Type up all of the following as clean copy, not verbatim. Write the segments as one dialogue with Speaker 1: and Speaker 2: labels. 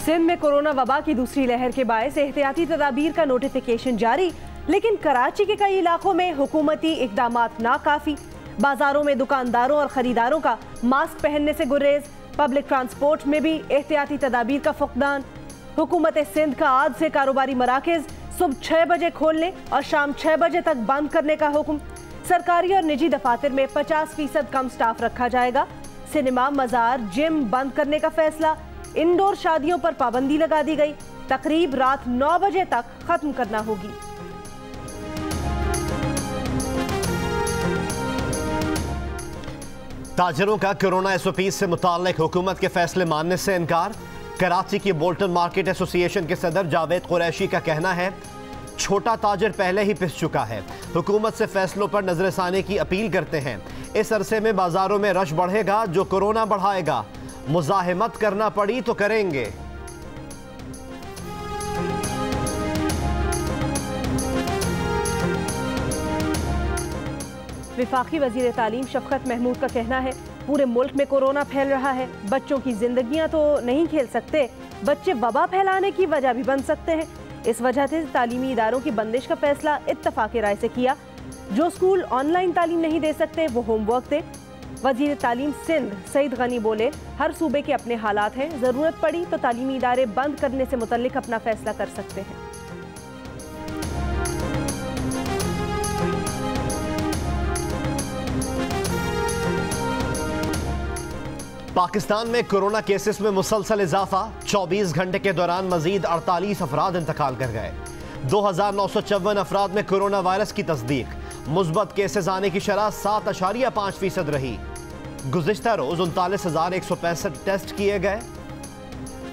Speaker 1: सिंध में कोरोना वबा की दूसरी लहर के बायस एहतियाती तदाबीर का नोटिफिकेशन जारी, लेकिन कराची के कई इलाकों में हुकूमती इकदामात नाकाफी। बाजारों में दुकानदारों और खरीदारों का मास्क पहनने से गुरेज। पब्लिक ट्रांसपोर्ट में भी एहतियाती तदाबीर का फुकदान। हुकूमत सिंध का आज से कारोबारी मराकज़ सुबह 6 बजे खोलने और शाम 6 बजे तक बंद करने का हुक्म। सरकारी और निजी दफातर में 50% कम स्टाफ रखा जाएगा। सिनेमा, मजार, जिम बंद करने का फैसला। इंडोर शादियों पर पाबंदी लगा दी गई। तकरीब रात 9 बजे तक खत्म करना होगी।
Speaker 2: ताजरों का कोरोना SOP से मुताल्लिक हुकूमत के फैसले मानने से इनकार। कराची की बोल्टन मार्केट एसोसिएशन के सदर जावेद कुरैशी का कहना है, छोटा ताजर पहले ही पिस चुका है। हुकूमत से फैसलों पर नजरसानी की अपील करते हैं। इस अरसे में बाजारों में रश बढ़ेगा जो कोरोना बढ़ाएगा। मुजाहिमत करना पड़ी तो करेंगे।
Speaker 1: वफाकी वजीर तालीम शफकत महमूद का कहना है, पूरे मुल्क में कोरोना फैल रहा है। बच्चों की जिंदगियां तो नहीं खेल सकते, बच्चे वबा फैलाने की वजह भी बन सकते हैं। इस वजह से तालीमी इदारों की बंदिश का फैसला इत्तफाक राय से किया। जो स्कूल ऑनलाइन तालीम नहीं दे सकते वो होमवर्क दे। वजीर तालीम सिंध सईद गनी बोले, हर सूबे के अपने हालात हैं, ज़रूरत पड़ी तो तालीमी इदारे बंद करने से मुतल्लिक अपना फैसला कर सकते हैं।
Speaker 2: पाकिस्तान में कोरोना केसेस में मुसलसल इजाफा। 24 घंटे के दौरान मजीद 48 अफराद इंतकाल कर गए। 2954 अफराद में कोरोना वायरस की तस्दीक। मुस्बत केसेस आने की शरह 7.5% रही। गुज़िश्ता रोज 39,165 टेस्ट किए गए।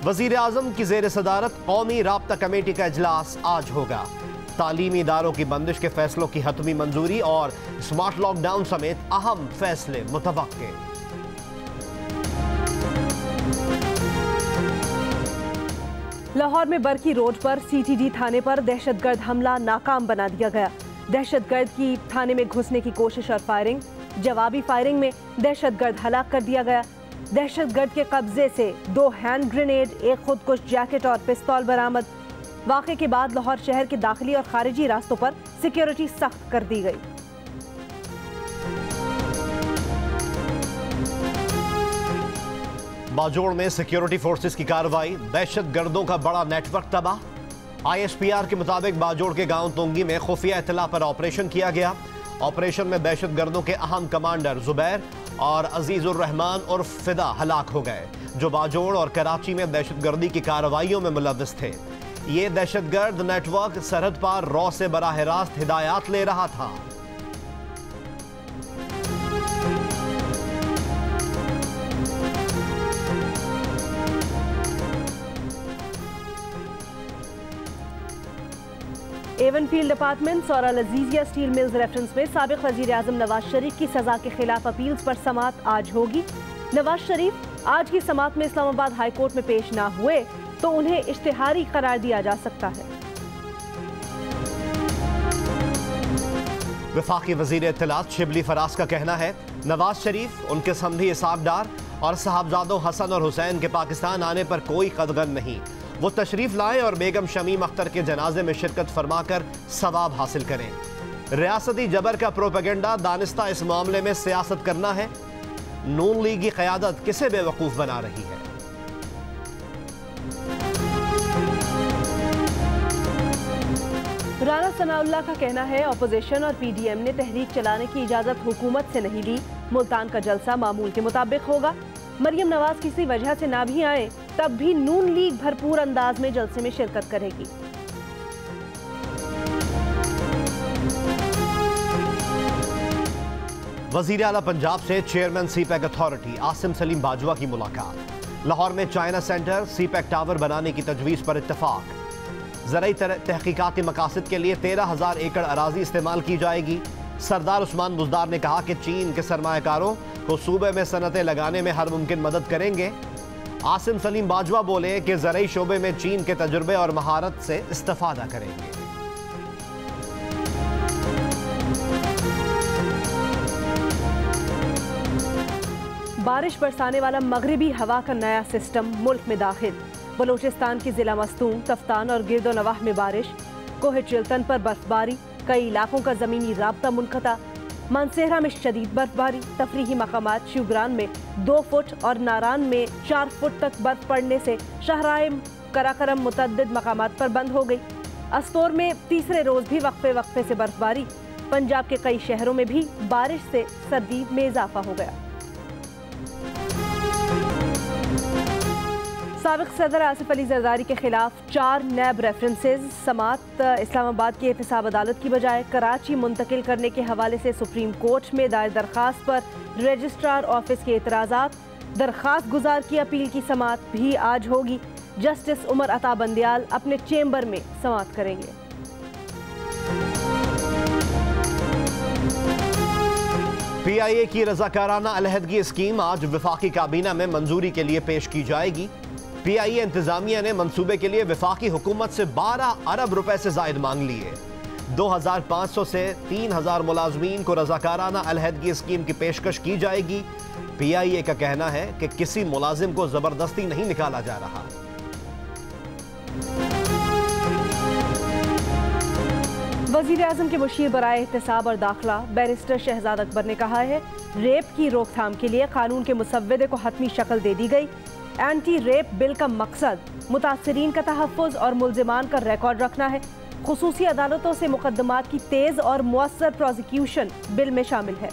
Speaker 2: वजीर आजम की जेर सदारत कौमी राब्ता कमेटी का इजलास आज होगा। तालीमी इदारों की बंदिश के फैसलों की हतमी मंजूरी और स्मार्ट लॉकडाउन समेत अहम फैसले मुतवक्के।
Speaker 1: लाहौर में बरकी रोड पर CTD थाने पर दहशतगर्द हमला नाकाम बना दिया गया। दहशतगर्द की थाने में घुसने की कोशिश और फायरिंग। जवाबी फायरिंग में दहशतगर्द हलाक कर दिया गया। दहशतगर्द के कब्जे से 2 हैंड ग्रेनेड, एक खुदकुश जैकेट और पिस्तौल बरामद। वाक़े के बाद लाहौर शहर के दाखिली और खारिजी रास्तों पर सिक्योरिटी सख्त कर दी गई।
Speaker 2: बाजोड़ में सिक्योरिटी फोर्सेस की कार्रवाई। दहशतगर्दों का बड़ा नेटवर्क तबाह। ISPR के मुताबिक बाजोड़ के गांव तोंगी में खुफिया इत्तला पर ऑपरेशन किया गया। ऑपरेशन में दहशतगर्दों के अहम कमांडर जुबैर और अजीजुर रहमान उर्फ फिदा हलाक हो गए, जो बाजोड़ और कराची में दहशतगर्दी की कार्रवाइयों में मुलव्विस थे। ये दहशतगर्द नेटवर्क सरहद पार रॉ से बराह रास्त हिदायत ले रहा था।
Speaker 1: एवनफील्ड अपार्टमेंट्स और अल अजीजिया स्टील मिल्स रेफरेंस में साबिक वजीर आजम नवाज शरीफ की सजा के खिलाफ अपील्स पर समात आज होगी। नवाज शरीफ आज की समात में इस्लामाबाद हाई कोर्ट में पेश ना हुए तो उन्हें इश्तिहारी करार दिया जा सकता है।
Speaker 2: वफाकी वजीर इत्तलात शिबली फराज का कहना है, नवाज शरीफ, उनके समधी इसहाक डार और साहबजादों हसन और हुसैन के पाकिस्तान आने पर कोई कदगन नहीं। वो तशरीफ लाएं और बेगम शमीम अख्तर के जनाजे में शिरकत फरमाकर सवाब हासिल करें। रियासती जबर का प्रोपेगेंडा दानिस्ता इस मामले में सियासत करना है। नून लीग की क़यादत किसे बेवकूफ़ बना रही है।
Speaker 1: राना सनाउल्लाह का कहना है, अपोजिशन और PDM ने तहरीक चलाने की इजाज़त हुकूमत से नहीं ली। मुल्तान का जलसा मामूल के मुताबिक होगा। मरियम नवाज किसी वजह से ना भी आए तब भी नून लीग भरपूर अंदाज में जलसे में शिरकत करेगी।
Speaker 2: वजीर आला पंजाब से chairman CPEC authority Asim Salim Bajwa की मुलाकात। लाहौर में चाइना सेंटर CPEC टावर बनाने की तजवीज़ पर इत्तफाक। ज़राई तहकीकाती मकासद के लिए 13,000 एकड़ अराजी इस्तेमाल की जाएगी। सरदार उस्मान बुज़दार ने कहा कि चीन के सरमायाकारों को सूबे में सनतें लगाने में हर मुमकिन मदद करेंगे। आसिम सलीम बाजवा बोले कि ज़राई शोबे में चीन के तजुर्बे और महारत से इस्तेफादा करेंगे।
Speaker 1: बारिश बरसाने वाला मगरिबी हवा का नया सिस्टम मुल्क में दाखिल। बलूचिस्तान की जिला मस्तूम, तफ्तान और गिरदोनवाह में बारिश। कोहे चिल्तन पर बर्फबारी, कई इलाकों का जमीनी राब्ता मुनक़ता। मानसेहरा में शदीद बर्फबारी। तफरीही मकामात शिवग्रान में 2 फुट और नारान में 4 फुट तक बर्फ पड़ने से शाहराए कराकरम मुतअद्दिद मकामात पर बंद हो गई। अस्तोर में तीसरे रोज भी वक्फे से बर्फबारी। पंजाब के कई शहरों में भी बारिश से सर्दी में इजाफा हो गया। साबिक सदर आसिफ अली जरदारी के खिलाफ 4 नैब रेफरेंसेज समात इस्लामाबाद की एहतसाब अदालत की बजाय कराची मुंतकिल करने के हवाले से सुप्रीम कोर्ट में दायर दरखास्त पर रजिस्ट्रार ऑफिस के एतराज़ात। दरखास्त गुजार की अपील की समात भी आज होगी। जस्टिस उमर अता बंदियाल अपने चेंबर में समात करेंगे।
Speaker 2: PIA की रजाकाराना अलहदगी स्कीम आज वफाकी काबीना में मंजूरी के लिए पेश की जाएगी। PIA इंतजामिया ने मंसूबे के लिए वफाकी हुकूमत से 12 अरब रुपए से जायद मांग लिए। 2500 से 3000 मुलाजमीन को रजाकाराना अलहदगी स्कीम की पेशकश की जाएगी। PIA का कहना है कि किसी मुलाजिम को जबरदस्ती नहीं निकाला जा रहा।
Speaker 1: वज़ीर आज़म के मुशीर बराए एहतसाब और दाखिला बैरिस्टर शहजाद अकबर ने कहा है, रेप की रोकथाम के लिए कानून के मुसव्वदे को हतमी शक्ल दे दी गई। एंटी रेप बिल का मकसद मुतासरीन का तहफ़्फ़ुज़ और मुल्ज़िमान का रिकॉर्ड रखना है। खुसूसी अदालतों से मुकदमात की तेज़ और मुअस्सर प्रोसिक्यूशन बिल में शामिल है।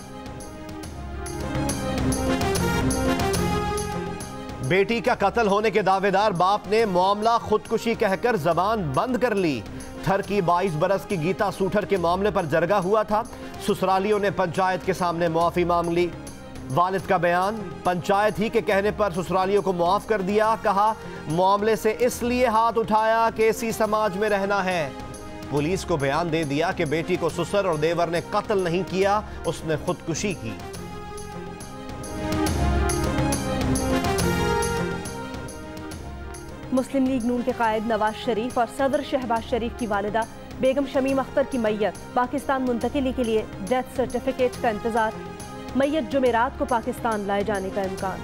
Speaker 2: बेटी का कत्ल होने के दावेदार बाप ने मामला खुदकुशी कहकर जबान बंद कर ली। थर की 22 बरस की गीता सूठर के मामले पर जरगा हुआ था। ससुरालियों ने पंचायत के सामने मुआफ़ी मांग ली। वालिद का बयान, पंचायत ही के कहने पर ससुरालियों को मुआफ़ कर दिया। कहा, मामले से इसलिए हाथ उठाया कि इसी समाज में रहना है। पुलिस को बयान दे दिया कि बेटी को ससुर और देवर ने कत्ल नहीं किया, उसने खुदकुशी की।
Speaker 1: मुस्लिम लीग नून के कायद नवाज शरीफ और सदर शहबाज शरीफ की वालिदा बेगम शमीम अख्तर की मैयत पाकिस्तान मुंतकिली के लिए डेथ सर्टिफिकेट का इंतजार। मैयत जुमेरात को पाकिस्तान लाए जाने का इम्कान।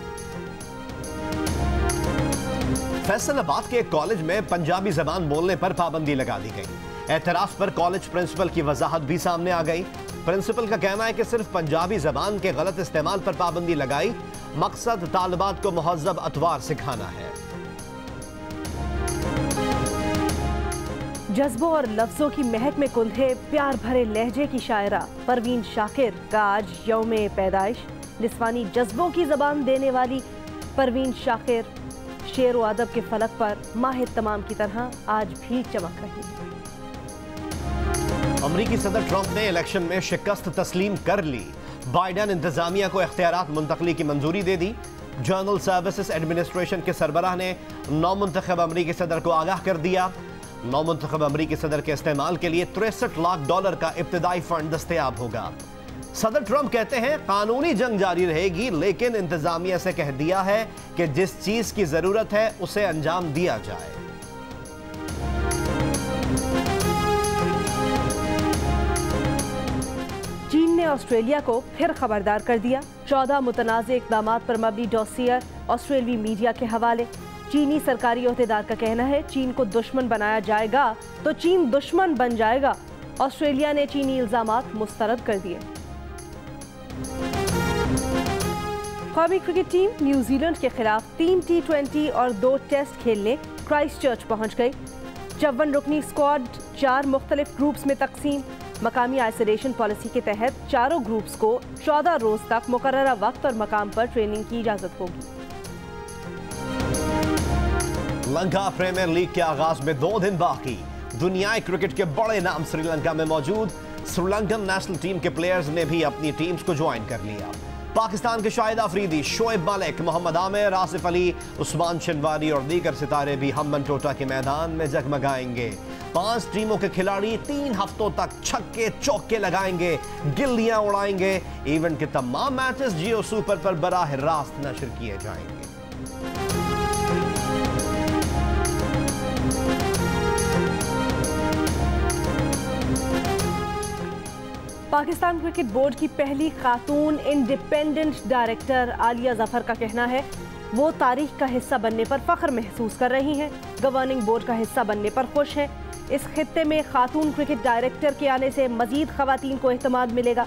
Speaker 2: फैसलाबाद के एक कॉलेज में पंजाबी जबान बोलने पर पाबंदी लगा दी गई। एतराज पर कॉलेज प्रिंसिपल की वजाहत भी सामने आ गई। प्रिंसिपल का कहना है कि सिर्फ पंजाबी जबान के गलत इस्तेमाल पर पाबंदी लगाई, मकसद तालिबात को महज़्ज़ब अतवार सिखाना है।
Speaker 1: जज्बों और लफ्जों की महक में कुंधे प्यार भरे लहजे की शायरा परवीन शाकिर का आज यौमे पैदाइश। निस्वानी जज्बों की जबान देने वाली परवीन शाकिर शेर व अदब के फलक पर माहिर तमाम की तरह आज भी चमक रही है।
Speaker 2: अमरीकी सदर ट्रंप ने इलेक्शन में शिकस्त तस्लीम कर ली। बाइडेन इंतजामिया को इख्तियारात मुंतकली की मंजूरी दे दी। जनरल सर्विसेज एडमिनिस्ट्रेशन के सरबराह ने नौमुंतखब अमरीकी सदर को आगाह कर दिया। नौमुंतखब अमरीकी सदर के इस्तेमाल के लिए $63 लाख का इब्तिदाई फंड दस्तयाब होगा। सदर ट्रंप कहते हैं, कानूनी जंग जारी रहेगी, लेकिन इंतजामिया से कह दिया है कि जिस चीज की जरूरत है उसे अंजाम दिया जाए।
Speaker 1: चीन ने ऑस्ट्रेलिया को फिर खबरदार कर दिया। 14 मुतनाज़ इक़दामात पर मबनी डॉसियर ऑस्ट्रेलियाई मीडिया के हवाले। चीनी सरकारी ओहदेदार का कहना है, चीन को दुश्मन बनाया जाएगा तो चीन दुश्मन बन जाएगा। ऑस्ट्रेलिया ने चीनी इल्जामात मुस्तरद कर दिए। कौमी क्रिकेट टीम न्यूजीलैंड के खिलाफ 3 T20 और 2 टेस्ट खेलने क्राइस्टचर्च पहुंच गई। 54 रुकनी स्क्वाड 4 मुख्तलिफ ग्रुप्स में तकसीम। मकामी आइसोलेशन पॉलिसी के तहत चारों ग्रुप्स को 14 रोज तक मुकर्ररा वक्त और मकाम पर ट्रेनिंग की इजाजत होगी।
Speaker 2: लंका प्रीमियर लीग के आगाज में 2 दिन बाकी। दुनियाई क्रिकेट के बड़े नाम श्रीलंका में मौजूद। श्रीलंकन नेशनल टीम के प्लेयर्स ने भी अपनी टीम्स को ज्वाइन कर लिया। पाकिस्तान के शाहिद अफरीदी, शोएब मलिक, मोहम्मद आमिर, आसिफ अली, उस्मान शनवारी और दीगर सितारे भी हम्बन टोटा के मैदान में जगमगाएंगे। 5 टीमों के खिलाड़ी 3 हफ्तों तक छक्के चौके लगाएंगे, गिल्लियां उड़ाएंगे। इवेंट के तमाम मैचेस जियो सुपर पर बराह रास्त नशर किए जाएंगे।
Speaker 1: पाकिस्तान क्रिकेट बोर्ड की पहली खातून इंडिपेंडेंट डायरेक्टर आलिया जफर का कहना है वो तारीख का हिस्सा बनने पर फख्र महसूस कर रही हैं। गवर्निंग बोर्ड का हिस्सा बनने पर खुश हैं। इस खित्ते में खातून क्रिकेट डायरेक्टर के आने से मजीद खवातीन को एहतमाद मिलेगा।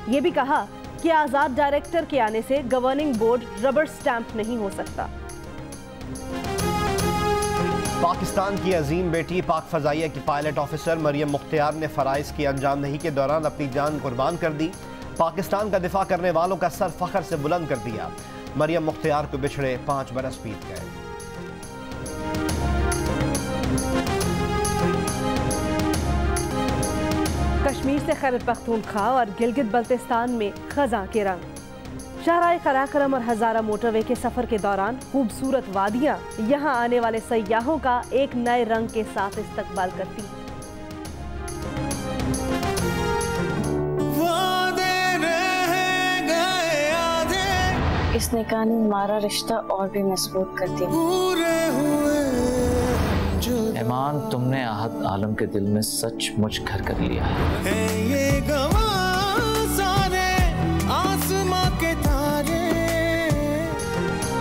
Speaker 1: ये भी कहा कि आज़ाद डायरेक्टर के आने से गवर्निंग बोर्ड रबर स्टैंप नहीं हो सकता।
Speaker 2: पाकिस्तान की अजीम बेटी पाक फजाइया की पायलट ऑफिसर मरियम मुख्तियार ने फ़राइज़ की अंजाम नहीं के दौरान अपनी जान कुर्बान कर दी। पाकिस्तान का दिफा करने वालों का सर फख्र से बुलंद कर दिया। मरियम मुख्तियार को बिछड़े 5 बरस बीत गए।
Speaker 1: कश्मीर से खैबर पख्तूनख्वा और गिलगित बल्तिस्तान में खज़ां के रंग। शाहराए कराक्रम और हज़ारा मोटरवे के सफ़र के दौरान खूबसूरत वादियाँ यहाँ आने वाले सयाहों का एक नए रंग के साथ इस्तकबाल करती हैं।
Speaker 3: इस निकाह ने हमारा रिश्ता और भी मजबूत कर दिया।
Speaker 4: ईमान, तुमने आहद आलम के दिल में सचमुच घर कर लिया है।
Speaker 5: ये सारे आसमां के तारे।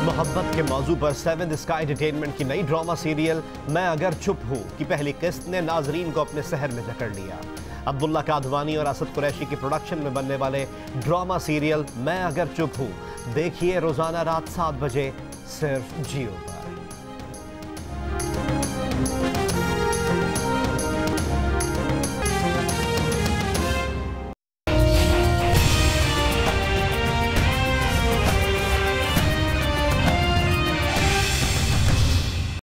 Speaker 2: मोहब्बत के मौजू पर 7 स्काई एंटरटेनमेंट की नई ड्रामा सीरियल मैं अगर चुप हूँ की पहली किस्त ने नाजरीन को अपने शहर में जकड़ लिया। अब्दुल्ला कादवानी और असद कुरैशी की प्रोडक्शन में बनने वाले ड्रामा सीरियल मैं अगर चुप हूँ देखिए रोजाना रात 7 बजे सिर्फ जियो पर।